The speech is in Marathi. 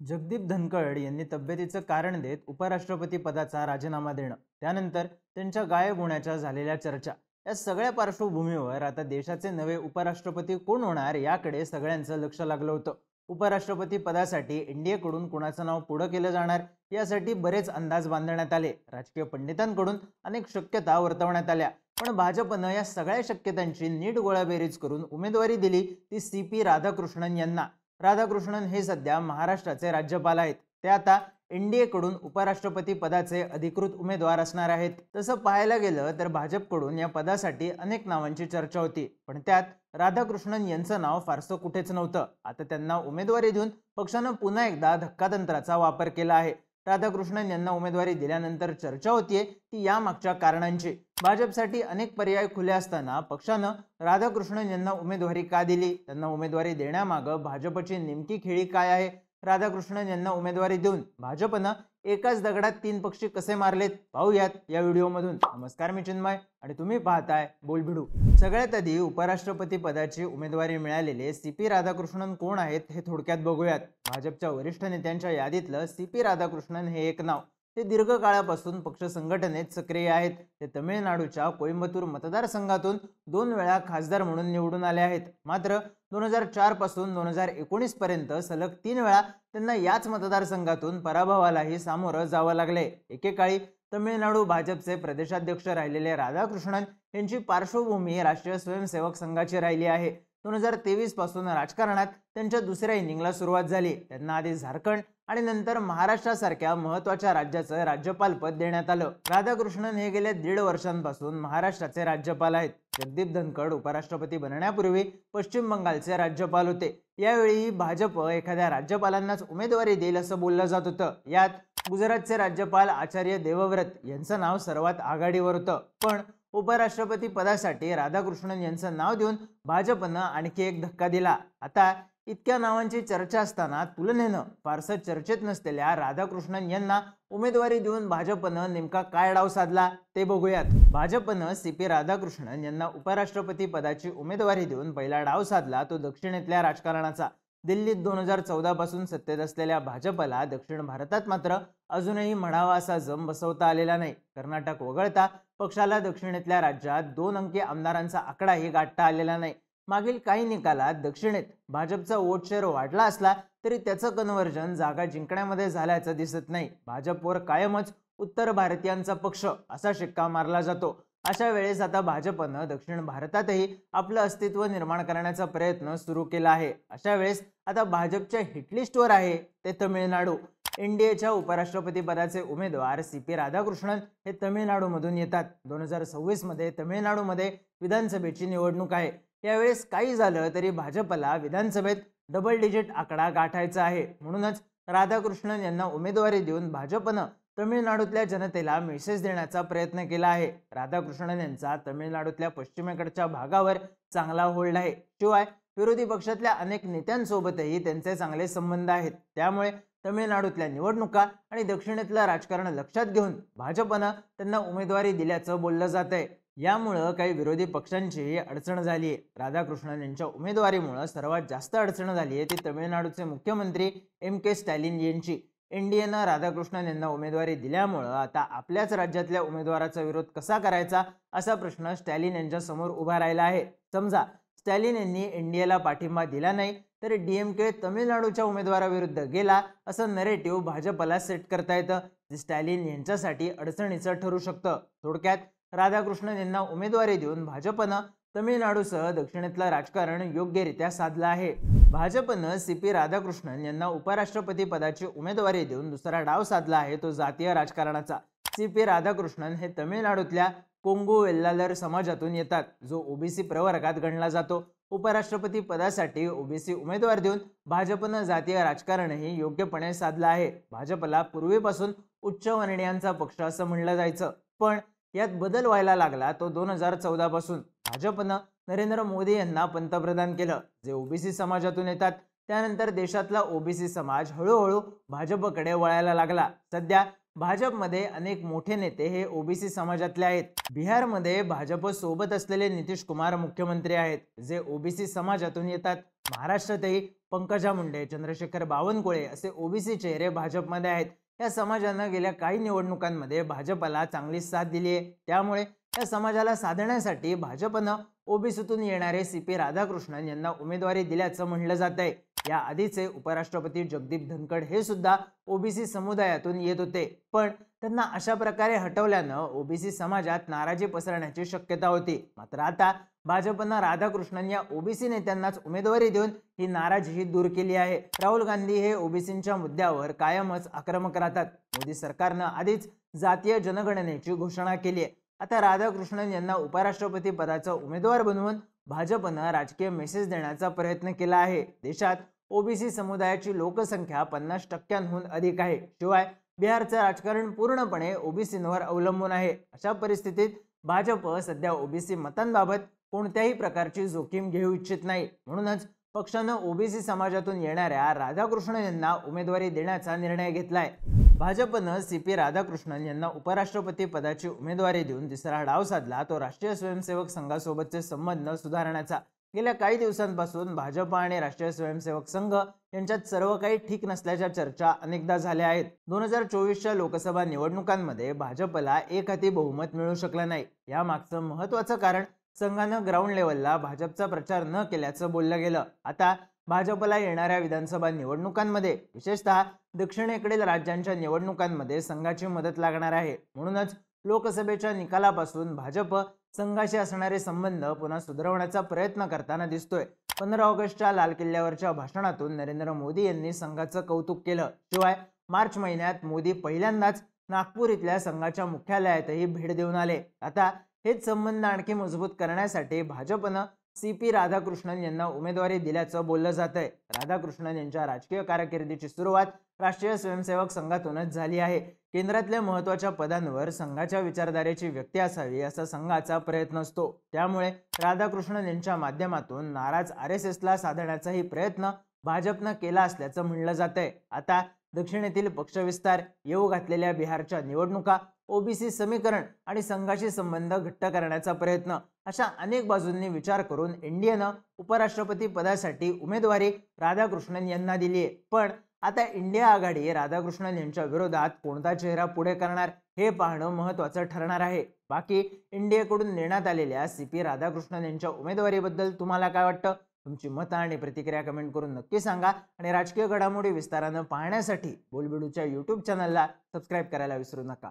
जगदीप धनखड यांनी तब्येतीचं कारण देत उपराष्ट्रपती पदाचा राजीनामा देणं, त्यानंतर त्यांच्या गायब होण्याच्या झालेल्या चर्चा, या सगळ्या पार्श्वभूमीवर आता देशाचे नवे उपराष्ट्रपती कोण होणार याकडे सगळ्यांचं लक्ष लागलं होतं. उपराष्ट्रपती पदासाठी एनडीएकडून कोणाचं नाव पुढे केलं जाणार यासाठी बरेच अंदाज बांधण्यात आले. राजकीय पंडितांकडून अनेक शक्यता वर्तवण्यात आल्या, पण भाजपनं या सगळ्या शक्यतांची नीट गोळाबेरीज करून उमेदवारी दिली ती CP राधाकृष्णन यांना. राधाकृष्णन हे सध्या महाराष्ट्राचे राज्यपाल आहेत. ते आता एनडीए कडून उपराष्ट्रपती पदाचे अधिकृत उमेदवार असणार आहेत. तसं पाहायला गेलं तर भाजपकडून या पदासाठी अनेक नावांची चर्चा होती, पण त्यात राधाकृष्णन यांचं नाव फारसं कुठेच नव्हतं. आता त्यांना उमेदवारी देऊन पक्षानं पुन्हा एकदा धक्कातंत्राचा वापर केला आहे. राधाकृष्णन यांना उमेदवारी दिल्यानंतर चर्चा होतीये ती यामागच्या कारणांची. भाजपसाठी अनेक पर्याय खुले असताना पक्षानं राधाकृष्णन यांना उमेदवारी का दिली, त्यांना उमेदवारी देण्यामागं भाजपची नेमकी खेळी काय आहे, राधाकृष्णन यांना उमेदवारी देऊन भाजपनं एकाच दगडात तीन पक्षी कसे मारलेत, पाहूयात या व्हिडिओमधून. नमस्कार, मी चिन्मय आणि तुम्ही पाहताय बोलभिडू. सगळ्यात आधी उपराष्ट्रपती पदाची उमेदवारी मिळालेले CP राधाकृष्णन कोण आहेत हे थोडक्यात बघूयात. भाजपच्या वरिष्ठ नेत्यांच्या यादीतलं CP राधाकृष्णन हे एक नाव. ते दीर्घकाळापासून पक्ष संघटनेत सक्रिय आहेत. ते तमिळनाडूच्या कोइंबतूर मतदारसंघातून 2 वेळा खासदार म्हणून निवडून आले आहेत. मात्र 2004 पासून 2019 पर्यंत सलग 3 वेळा त्यांना याच मतदारसंघातून पराभवालाही सामोरं जावं लागले. एकेकाळी तमिळनाडू भाजपचे प्रदेशाध्यक्ष राहिलेले राधाकृष्णन यांची पार्श्वभूमी राष्ट्रीय स्वयंसेवक संघाची राहिली आहे. 2023 पासून राजकारणात त्यांच्या दुसऱ्या इनिंगला सुरुवात झाली. त्यांना आधी झारखंड आणि नंतर महाराष्ट्रासारख्या महत्त्वाच्या राज्याचं राज्यपालपद देण्यात आलं. राधाकृष्णन हे गेल्या 1.5 वर्षांपासून महाराष्ट्राचे राज्यपाल आहेत. जगदीप धनखड उपराष्ट्रपती बनण्यापूर्वी पश्चिम बंगालचे राज्यपाल होते. यावेळी भाजप एखाद्या राज्यपालांनाच उमेदवारी देईल असं बोललं जात होतं. यात गुजरातचे राज्यपाल आचार्य देवव्रत यांचं नाव सर्वात आघाडीवर होतं. पण उपराष्ट्रपती पदासाठी राधाकृष्णन यांचं नाव देऊन भाजपनं आणखी एक धक्का दिला. आता इतक्या नावांची चर्चा असताना तुलनेनं फारसं चर्चेत नसलेल्या राधाकृष्णन यांना उमेदवारी देऊन भाजपनं नेमका काय डाव साधला ते बघूयात. भाजपनं CP राधाकृष्णन यांना उपराष्ट्रपती पदाची उमेदवारी देऊन पहिला डाव साधला तो दक्षिणेतल्या राजकारणाचा. दिल्लीत 2014 पासून सत्तेत असलेल्या भाजपला दक्षिण भारतात मात्र अजूनही म्हणावा असा जम बसवता आलेला नाही. कर्नाटक वगळता पक्षाला दक्षिणेतल्या राज्यात 2 अंकी आमदारांचा आकडाही गाठता आलेला नाही. मागील काही निकालात दक्षिणेत भाजपचा वोट शेअर वाढला असला तरी त्याचं कन्व्हर्जन जागा जिंकण्यामध्ये झाल्याचं दिसत नाही. भाजपवर कायमच उत्तर भारतीयांचा पक्ष असा शिक्का मारला जातो. अशा वेळेस आता भाजपनं दक्षिण भारतातही आपलं अस्तित्व निर्माण करण्याचा प्रयत्न सुरू केला आहे. अशा वेळेस आता भाजपच्या हिटलिस्टवर आहे ते तमिळनाडू. एनडीएच्या उपराष्ट्रपती पदाचे उमेदवार CP राधाकृष्णन हे तमिळनाडूमधून येतात. 2026 मध्ये तमिळनाडूमध्ये विधानसभेची निवडणूक आहे. यावेळेस काही झालं तरी भाजपला विधानसभेत डबल डिजिट आकडा गाठायचा आहे. म्हणूनच राधाकृष्णन यांना उमेदवारी देऊन भाजपनं तमिळनाडूतल्या जनतेला मेसेज देण्याचा प्रयत्न केला आहे. राधाकृष्णन यांचा तमिळनाडूतल्या पश्चिमेकडच्या भागावर चांगला होल्ड आहे. शिवाय विरोधी पक्षातल्या अनेक नेत्यांसोबतही त्यांचे चांगले संबंध आहेत. त्यामुळे तमिळनाडूतल्या निवडणुका आणि दक्षिणेतलं राजकारण लक्षात घेऊन भाजपनं त्यांना उमेदवारी दिल्याचं बोललं जात आहे. यामुळं काही विरोधी पक्षांची अडचण झाली आहे. राधाकृष्णन यांच्या उमेदवारीमुळे सर्वात जास्त अडचण झाली आहे ती तमिळनाडूचे मुख्यमंत्री MK स्टॅलिन यांची. एनडीएनं राधाकृष्णन यांना उमेदवारी दिल्यामुळं आता आपल्याच राज्यातल्या उमेदवाराचा विरोध कसा करायचा असा प्रश्न स्टॅलिन यांच्या समोर उभा राहिला आहे. समजा स्टॅलिन यांनी एनडीएला पाठिंबा दिला नाही तर DMK तमिळनाडूच्या उमेदवाराविरुद्ध गेला असं नरेटिव्ह भाजपला सेट करता येतं, जे स्टॅलिन यांच्यासाठी अडचणीचं ठरू शकतं. थोडक्यात राधाकृष्णन यांना उमेदवारी देऊन भाजपनं तमिळनाडूसह दक्षिणेतलं राजकारण योग्यरित्या साधलं आहे. भाजपनं CP राधाकृष्णन यांना उपराष्ट्रपती पदाची उमेदवारी देऊन दुसरा डाव साधला आहे तो जातीय राजकारणाचा. CP राधाकृष्णन हे तमिळनाडूतल्या कोंगू वेल्लालर समाजातून येतात, जो OBC प्रवर्गात गणला जातो. उपराष्ट्रपती पदासाठी OBC उमेदवार देऊन भाजपनं जातीय राजकारणही योग्यपणे साधलं आहे. भाजपला पूर्वीपासून उच्चवर्णीयांचा पक्ष असं म्हणलं जायचं, पण यात बदल व्हायला लागला तो 2014 पासून. भाजपनं नरेंद्र मोदी यांना पंतप्रधान केलं, जे OBC समाजातून येतात. त्यानंतर देशातला OBC समाज हळूहळू भाजपकडे वळायला लागला. सध्या भाजपमध्ये अनेक मोठे नेते हे ओबीसी समाजातले आहेत. बिहारमध्ये भाजप सोबत असलेले नितीश कुमार मुख्यमंत्री आहेत, जे ओबीसी समाजातून येतात. महाराष्ट्रातही पंकजा मुंडे, चंद्रशेखर बावनकुळे असे ओबीसी चेहरे भाजपमध्ये आहेत. या समाजानं गेल्या काही निवडणुकांमध्ये भाजपला चांगली साथ दिली आहे. त्यामुळे या समाजाला साधण्यासाठी भाजपनं ओबीसीतून येणारे CP राधाकृष्णन यांना उमेदवारी दिल्याचं म्हणलं जात आहे. या आधीचे उपराष्ट्रपती जगदीप धनखड हे सुद्धा ओबीसी समुदायातून येत होते, पण त्यांना अशा प्रकारे हटवल्यानं ओबीसी समाजात नाराजी पसरण्याची शक्यता होती. मात्र आता भाजपनं राधाकृष्णन या ओबीसी नेत्यांनाच उमेदवारी देऊन ही नाराजी दूर केली आहे. राहुल गांधी हे ओबीसींच्या मुद्द्यावर कायमच आक्रमक राहतात. मोदी सरकारनं आधीच जातीय जनगणनेची घोषणा केली आहे. आता राधाकृष्णन यांना उपराष्ट्रपती पदाचा उमेदवार बनवून भाजपनं राजकीय मेसेज देण्याचा प्रयत्न केला आहे. देशात ओबीसी समुदायाची लोकसंख्या 50% अधिक आहे. शिवाय बिहारचं राजकारण पूर्णपणे ओबीसींवर अवलंबून आहे. अशा परिस्थितीत भाजप सध्या ओबीसी मतांबाबत कोणत्याही प्रकारची जोखीम घेऊ इच्छित नाही. म्हणूनच पक्षानं ओबीसी समाजातून येणाऱ्या राधाकृष्णन यांना उमेदवारी देण्याचा निर्णय घेतलाय. भाजपनं CP राधाकृष्णन यांना उपराष्ट्रपती पदाची उमेदवारी देऊन तिसरा डाव साधला, तो राष्ट्रीय स्वयंसेवक संघासोबतचे संबंध सुधारण्याचा. गेल्या काही दिवसांपासून भाजप आणि राष्ट्रीय स्वयंसेवक संघ यांच्यात सर्व काही ठीक नसल्याच्या चर्चा अनेकदा झाल्या आहेत. 2024च्या लोकसभा निवडणुकांमध्ये भाजपला एकहाती बहुमत मिळू शकलं नाही. या मागचं महत्त्वाचं कारण संघानं ग्राउंड लेवलला भाजपचा प्रचार न केल्याचं बोललं गेलं. आता भाजपला येणाऱ्या विधानसभा निवडणुकांमध्ये, विशेषतः दक्षिणेकडील राज्यांच्या निवडणुकांमध्ये संघाची मदत लागणार आहे. म्हणूनच लोकसभेच्या निकालापासून भाजप संघाशी असणारे संबंध पुन्हा सुधारवण्याचा प्रयत्न करताना दिसतोय. 15 ऑगस्टच्या लाल किल्ल्यावरच्या भाषणातून नरेंद्र मोदी यांनी संघाचं कौतुक केलं. शिवाय मार्च महिन्यात मोदी पहिल्यांदाच नागपूर इथल्या संघाच्या मुख्यालयातही भेट देऊन आले. आता हेच संबंध आणखी मजबूत करण्यासाठी भाजपनं CP राधाकृष्णन यांना उमेदवारी दिल्याचं बोललं जात आहे. राधाकृष्णन यांच्या राजकीय कारकिर्दीची सुरुवात राष्ट्रीय स्वयंसेवक संघातूनच झाली आहे. केंद्रातल्या महत्त्वाच्या पदांवर संघाच्या विचारधारेची व्यक्ती असावी असा संघाचा प्रयत्न असतो. त्यामुळे राधाकृष्णन यांच्या माध्यमातून नाराज RSSला साधण्याचाही प्रयत्न भाजपनं केला असल्याचं म्हणलं जात आहे. आता दक्षिणेतील पक्षविस्तार, येऊ घातलेल्या बिहारच्या निवडणुका, ओबीसी समीकरण आणि संघाशी संबंध घट्ट करण्याचा प्रयत्न, अशा अनेक बाजूंनी विचार करून NDAनं उपराष्ट्रपती पदासाठी उमेदवारी राधाकृष्णन यांना दिली आहे. पण आता इंडिया आघाडी राधाकृष्णन यांच्या विरोधात कोणता चेहरा पुढे करणार हे पाहणं महत्त्वाचं ठरणार आहे. बाकी NDA कडून देण्यात आलेल्या CP राधाकृष्णन यांच्या उमेदवारीबद्दल तुम्हाला काय वाटतं? तुमची मतं आणि प्रतिक्रिया कमेंट करून नक्की सांगा. आणि राजकीय घडामोडी विस्तारानं पाहण्यासाठी बोलबिडूच्या YouTube चॅनलला सबस्क्राईब करायला विसरू नका.